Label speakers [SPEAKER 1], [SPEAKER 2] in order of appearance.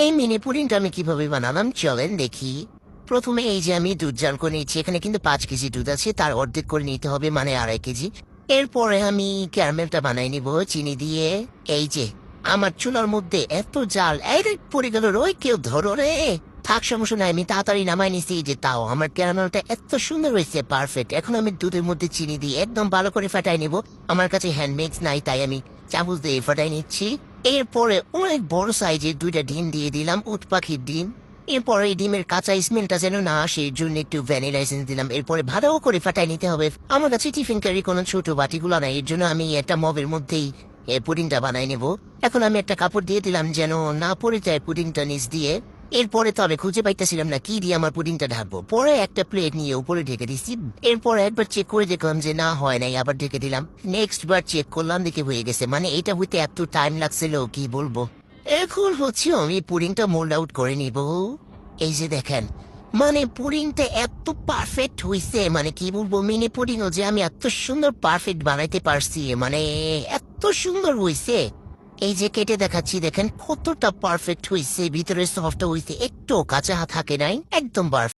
[SPEAKER 1] এই মিনি পুডিংটা আমি কিভাবে বানালাম চলেন দেখি। প্রথমে এই যে আমি দুধ জাল করে নিচ্ছি, এখানে কিন্তু 5 কেজি দুধ আছে, তার অর্ধেক করে নিতে হবে, মানে 2.5 কেজি। এরপরে আমি ক্যারামেলটা বানাই নিব চিনি দিয়ে। এই যে আমার চুলার মধ্যে এত জাল, এই রে পড়ে গেল, রই কেউ ধরো রে। থাক, সমস্যা নাই, আমি তাড়াতাড়ি নামাই নিছি। এই যে তাও আমার ক্যারামেলটা এত সুন্দর হয়েছে, পারফেক্ট। এখন আমি দুধের মধ্যে চিনি দিয়ে একদম ভালো করে ফাটাই নিব। আমার কাছে হ্যান্ড মিক্স নাই, তাই আমি চামচ দিয়ে ফাটাই নিচ্ছি। এরপরে অনেক বড় সাইজের 2টা ডিম দিয়ে দিলাম, উট পাখির ডিম। এরপরে এই ডিমের কাঁচা স্মেলটা যেন না আসে, এর জন্য একটু ভ্যানিলা এসেন্স দিলাম। এরপরে ভালো করে ফাটাই নিতে হবে। আমার কাছে টিফিন ক্যারি কোনো ছোট বাটিগুলো নাই, এর জন্য আমি একটা মবের মধ্যেই পুডিংটা বানাই নেব। এখন আমি একটা কাপড় দিয়ে দিলাম যেন না পড়ে যায় পুডিংটা নিচ দিয়ে। এরপরে তবে খুঁজে পাইতেছিলাম না কি দিয়ে আমার পুডিংটা ঢাকবো, পরে একটা প্লেট নিয়ে উপরে ঢেকে দিচ্ছি। এরপর একবার চেক করে দেখলাম যে না হয় নাই, আবার ঢেকে দিলাম। নেক্সট বার চেক করলাম, দেখে হয়ে গেছে। মানে এটা হইতে এত টাইম লাগছিল কি বলবো। এখন হচ্ছে আমি পুডিংটা মোল্ড আউট করে নিব। এই যে দেখেন, মানে পুডিংটা এত পারফেক্ট হইছে, মানে কি বলবো, মিনি পুডিং যে আমি এত সুন্দর পারফেক্ট বানাইতে পারছি, মানে এত সুন্দর হইছে। এই যে কেটে দেখাচ্ছি, দেখেন কতটা পারফেক্ট হইছে, ভিতরে সফট হইছে, একটু কাঁচা থাকে নাই, একদম পারফেক্ট।